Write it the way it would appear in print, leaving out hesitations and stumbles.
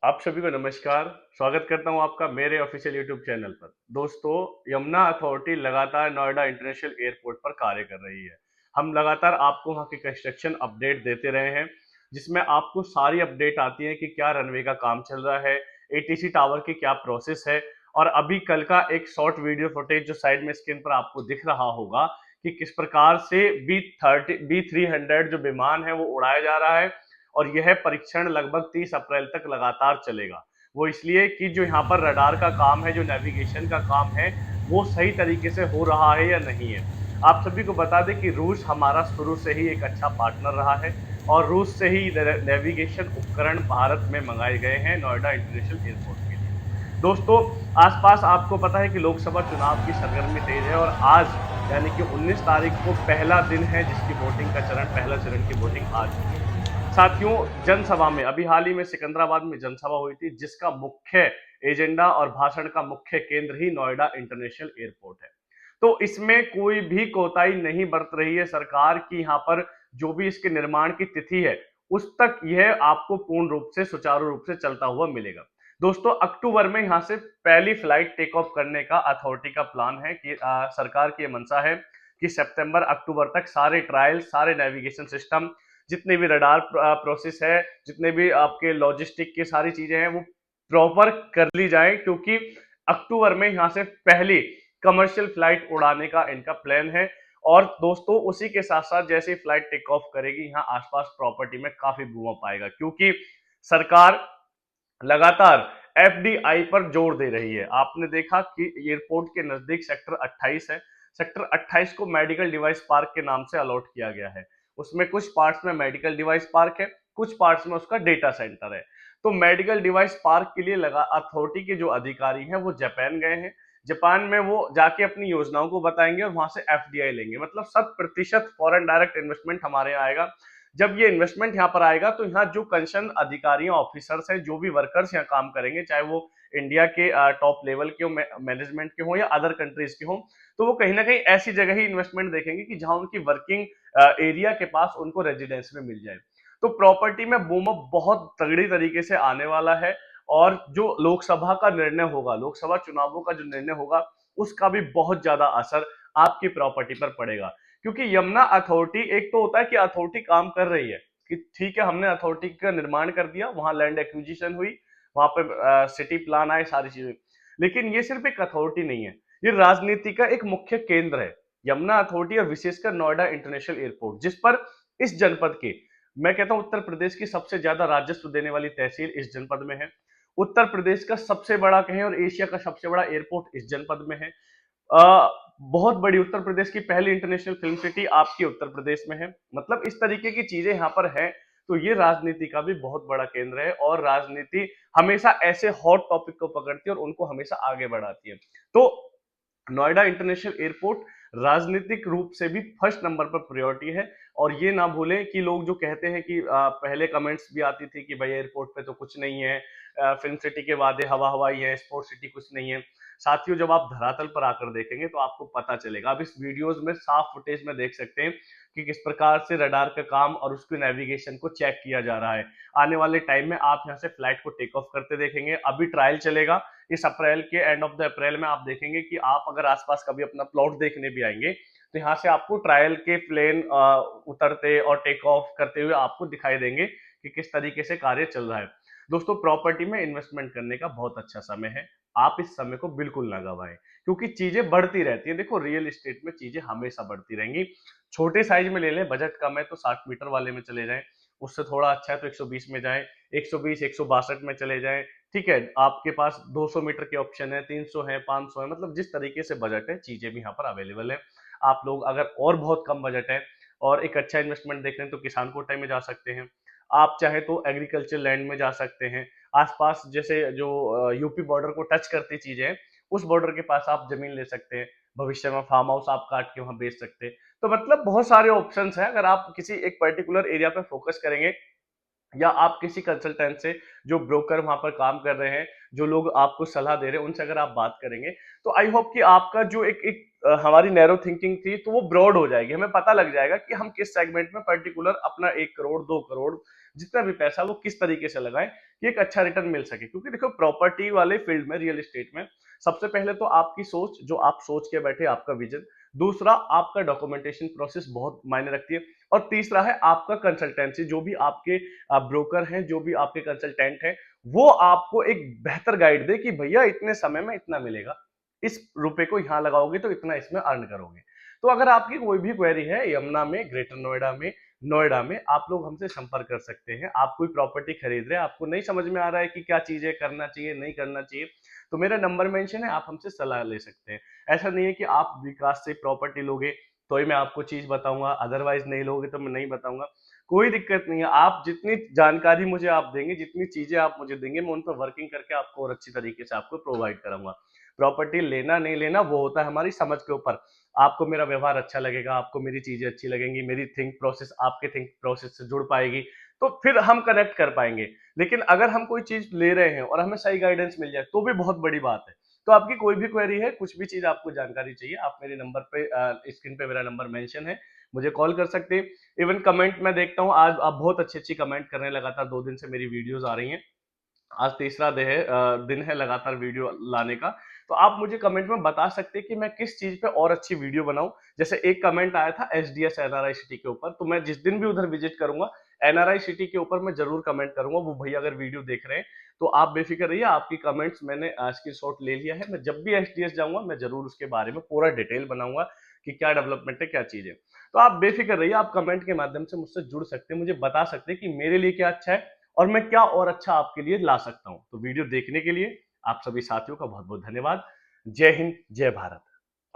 आप सभी को नमस्कार। स्वागत करता हूं आपका मेरे ऑफिशियल यूट्यूब चैनल पर। दोस्तों, यमुना अथॉरिटी लगातार नोएडा इंटरनेशनल एयरपोर्ट पर कार्य कर रही है। हम लगातार आपको वहां की कंस्ट्रक्शन अपडेट देते रहे हैं, जिसमें आपको सारी अपडेट आती है कि क्या रनवे का काम चल रहा है, एटीसी टावर की क्या प्रोसेस है। और अभी कल का एक शॉर्ट वीडियो फुटेज जो साइड में स्क्रीन पर आपको दिख रहा होगा कि किस प्रकार से B300 जो विमान है वो उड़ाया जा रहा है। और यह परीक्षण लगभग 30 अप्रैल तक लगातार चलेगा। वो इसलिए कि जो यहाँ पर रडार का काम है, जो नेविगेशन का काम है, वो सही तरीके से हो रहा है या नहीं है। आप सभी को बता दें कि रूस हमारा शुरू से ही एक अच्छा पार्टनर रहा है और रूस से ही नेविगेशन उपकरण भारत में मंगाए गए हैं नोएडा इंटरनेशनल एयरपोर्ट के लिए। दोस्तों, आसपास आपको पता है कि लोकसभा चुनाव की सरगर्मी तेज है और आज यानी कि 19 तारीख को पहला दिन है जिसकी वोटिंग का चरण पहला चरण की वोटिंग आ चुकी है। साथियों, जनसभा में अभी हाल ही में सिकंदराबाद में जनसभा हुई थी, जिसका मुख्य एजेंडा और भाषण का मुख्य केंद्र ही नोएडा इंटरनेशनल एयरपोर्ट है। तो इसमें कोई भी कोताही नहीं बरत रही है सरकार की। यहाँ पर जो भी इसके निर्माण की तिथि है, उस तक यह आपको पूर्ण रूप से सुचारू रूप से चलता हुआ मिलेगा। दोस्तों, अक्टूबर में यहाँ से पहली फ्लाइट टेक ऑफ करने का अथॉरिटी का प्लान है कि सरकार की मंशा है कि सितंबर अक्टूबर तक सारे ट्रायल, सारे नेविगेशन सिस्टम, जितने भी रडार प्रोसेस है, जितने भी आपके लॉजिस्टिक की सारी चीजें हैं, वो प्रॉपर कर ली जाए, क्योंकि अक्टूबर में यहाँ से पहली कमर्शियल फ्लाइट उड़ाने का इनका प्लान है। और दोस्तों, उसी के साथ साथ जैसे फ्लाइट टेक ऑफ करेगी, यहाँ आसपास प्रॉपर्टी में काफी बूम पाएगा, क्योंकि सरकार लगातार एफडीआई पर जोर दे रही है। आपने देखा कि एयरपोर्ट के नजदीक सेक्टर 28 है। सेक्टर 28 को मेडिकल डिवाइस पार्क के नाम से अलॉट किया गया है। उसमें कुछ पार्ट्स में मेडिकल डिवाइस पार्क है, कुछ पार्ट्स में उसका डेटा सेंटर है। तो मेडिकल डिवाइस पार्क के लिए लगा अथॉरिटी के जो अधिकारी हैं वो जापान गए हैं। जापान में वो जाके अपनी योजनाओं को बताएंगे और वहां से एफडीआई लेंगे, मतलब 100% फॉरेन डायरेक्ट इन्वेस्टमेंट हमारे यहाँ आएगा। जब ये इन्वेस्टमेंट यहाँ पर आएगा तो यहाँ जो कंसर्न अधिकारी ऑफिसर्स हैं, जो भी वर्कर्स यहाँ काम करेंगे, चाहे वो इंडिया के टॉप लेवल के हो, मैनेजमेंट के हो या अदर कंट्रीज के हो, तो वो कहीं ना कहीं ऐसी जगह ही इन्वेस्टमेंट देखेंगे कि जहां उनकी वर्किंग एरिया के पास उनको रेजिडेंस में मिल जाए। तो प्रॉपर्टी में बूम अप बहुत तगड़ी तरीके से आने वाला है। और जो लोकसभा का निर्णय होगा, लोकसभा चुनावों का जो निर्णय होगा, उसका भी बहुत ज्यादा असर आपकी प्रॉपर्टी पर पड़ेगा। क्योंकि यमुना अथॉरिटी, एक तो होता है कि अथॉरिटी काम कर रही है कि ठीक है, हमने अथॉरिटी का निर्माण कर दिया, वहां लैंड एक्विजिशन हुई, वहां पे सिटी प्लान आए, सारी चीजें। लेकिन ये सिर्फ एक अथॉरिटी नहीं है, ये राजनीति का एक मुख्य केंद्र है। यमुना अथॉरिटी और विशेषकर नोएडा इंटरनेशनल एयरपोर्ट, जिस पर इस जनपद के, मैं कहता हूं उत्तर प्रदेश की सबसे ज्यादा राजस्व देने वाली तहसील इस जनपद में है। उत्तर प्रदेश का सबसे बड़ा कहें और एशिया का सबसे बड़ा एयरपोर्ट इस जनपद में है। बहुत बड़ी उत्तर प्रदेश की पहली इंटरनेशनल फिल्म सिटी आपकी उत्तर प्रदेश में है। मतलब इस तरीके की चीजें यहाँ पर है। तो ये राजनीति का भी बहुत बड़ा केंद्र है और राजनीति हमेशा ऐसे हॉट टॉपिक को पकड़ती है और उनको हमेशा आगे बढ़ाती है। तो नोएडा इंटरनेशनल एयरपोर्ट राजनीतिक रूप से भी फर्स्ट नंबर पर प्रायोरिटी है। और ये ना भूलें कि लोग जो कहते हैं कि पहले कमेंट्स भी आती थी कि भाई एयरपोर्ट पे तो कुछ नहीं है, फिल्म सिटी के वादे हवा हवाई है, स्पोर्ट सिटी कुछ नहीं है। साथियों, जब आप धरातल पर आकर देखेंगे तो आपको पता चलेगा। आप इस वीडियोस में साफ फुटेज में देख सकते हैं कि किस प्रकार से रडार का काम और उसके नेविगेशन को चेक किया जा रहा है। आने वाले टाइम में आप यहाँ से फ्लाइट को टेक ऑफ करते देखेंगे। अभी ट्रायल चलेगा, इस अप्रैल के एंड ऑफ द अप्रैल में आप देखेंगे कि आप अगर आसपास कभी अपना प्लॉट देखने भी आएंगे तो यहाँ से आपको ट्रायल के प्लेन उतरते और टेक ऑफ करते हुए आपको दिखाई देंगे कि किस तरीके से कार्य चल रहा है। दोस्तों, प्रॉपर्टी में इन्वेस्टमेंट करने का बहुत अच्छा समय है। आप इस समय को बिल्कुल ना गवाएं, क्योंकि चीजें बढ़ती रहती हैं। देखो, रियल एस्टेट में चीजें हमेशा बढ़ती रहेंगी। छोटे साइज में ले लें, बजट कम है तो 60 मीटर वाले में चले जाएं, उससे थोड़ा अच्छा है तो 120 में जाएं, 120 162 में चले जाएं। ठीक है, आपके पास 200 मीटर के ऑप्शन है, 300 है, 500 है, मतलब जिस तरीके से बजट है चीजें भी यहाँ पर अवेलेबल है। आप लोग अगर और बहुत कम बजट है और एक अच्छा इन्वेस्टमेंट देख रहे हैं तो किसान कोटा में जा सकते हैं। आप चाहे तो एग्रीकल्चर लैंड में जा सकते हैं। आसपास जैसे जो यूपी बॉर्डर को टच करती चीजें हैं, उस बॉर्डर के पास आप जमीन ले सकते हैं। भविष्य में फार्म हाउस आप काट के वहां बेच सकते हैं। तो मतलब बहुत सारे ऑप्शंस हैं। अगर आप किसी एक पर्टिकुलर एरिया पे फोकस करेंगे या आप किसी कंसल्टेंट से, जो ब्रोकर वहां पर काम कर रहे हैं, जो लोग आपको सलाह दे रहे हैं, उनसे अगर आप बात करेंगे तो आई होप कि आपका जो हमारी नैरो थिंकिंग थी तो वो ब्रॉड हो जाएगी। हमें पता लग जाएगा कि हम किस सेगमेंट में पर्टिकुलर अपना 1 करोड़ 2 करोड़ जितना भी पैसा वो किस तरीके से लगाएं कि एक अच्छा रिटर्न मिल सके। क्योंकि देखो प्रॉपर्टी वाले फील्ड में, रियल एस्टेट में, सबसे पहले तो आपकी सोच, जो आप सोच के बैठे, आपका विजन, दूसरा आपका डॉक्यूमेंटेशन प्रोसेस बहुत मायने रखती है, और तीसरा है आपका कंसल्टेंसी, जो भी आपके ब्रोकर हैं, जो भी आपके कंसल्टेंट हैं, वो आपको एक बेहतर गाइड दे कि भैया इतने समय में इतना मिलेगा, इस रुपए को यहाँ लगाओगे तो इतना इसमें अर्न करोगे। तो अगर आपकी कोई भी क्वेरी है यमुना में, ग्रेटर नोएडा में आप लोग हमसे संपर्क कर सकते हैं। आप कोई प्रॉपर्टी खरीद रहे हैं, आपको नहीं समझ में आ रहा है कि क्या चीजें करना चाहिए, नहीं करना चाहिए, तो मेरा नंबर मेंशन है, आप हमसे सलाह ले सकते हैं। ऐसा नहीं है कि आप विकास से प्रॉपर्टी लोगे तो ही मैं आपको चीज बताऊंगा, अदरवाइज नहीं लोगे तो मैं नहीं बताऊंगा। कोई दिक्कत नहीं है, आप जितनी जानकारी मुझे आप देंगे, जितनी चीजें आप मुझे देंगे, मैं उन पर वर्किंग करके आपको और अच्छी तरीके से आपको प्रोवाइड करूंगा। प्रॉपर्टी लेना नहीं लेना वो होता है हमारी समझ के ऊपर। आपको मेरा व्यवहार अच्छा लगेगा, आपको मेरी चीजें अच्छी लगेंगी, मेरी थिंक प्रोसेस आपके थिंक प्रोसेस से जुड़ पाएगी, तो फिर हम कनेक्ट कर पाएंगे। लेकिन अगर हम कोई चीज ले रहे हैं और हमें सही गाइडेंस मिल जाए तो भी बहुत बड़ी बात है। तो आपकी कोई भी क्वेरी है, कुछ भी चीज आपको जानकारी चाहिए, आप मेरे नंबर पे, स्क्रीन पे मेरा नंबर मेंशन है, मुझे कॉल कर सकते हैं। इवन कमेंट मैं देखता हूँ, आज आप बहुत अच्छी अच्छी कमेंट कर रहे हैं, लगातार 2 दिन से मेरी वीडियोस आ रही हैं, आज तीसरा दिन है लगातार वीडियो लाने का। तो आप मुझे कमेंट में बता सकते हैं कि मैं किस चीज पे और अच्छी वीडियो बनाऊं। जैसे एक कमेंट आया था एसडीएस एनआरआई सिटी के ऊपर, तो मैं जिस दिन भी उधर विजिट करूंगा एनआरआई सिटी के ऊपर मैं जरूर कमेंट करूंगा। वो भैया अगर वीडियो देख रहे हैं तो आप बेफिक्र रहिए, आपकी कमेंट्स मैंने स्क्रीनशॉट ले लिया है। मैं जब भी एसडीएस जाऊंगा मैं जरूर उसके बारे में पूरा डिटेल बनाऊंगा कि क्या डेवलपमेंट है, क्या चीज है। तो आप बेफिक्र रहिए, आप कमेंट के माध्यम से मुझसे जुड़ सकते हैं, मुझे बता सकते हैं कि मेरे लिए क्या अच्छा है और मैं क्या और अच्छा आपके लिए ला सकता हूं। तो वीडियो देखने के लिए आप सभी साथियों का बहुत बहुत धन्यवाद। जय हिंद, जय भारत।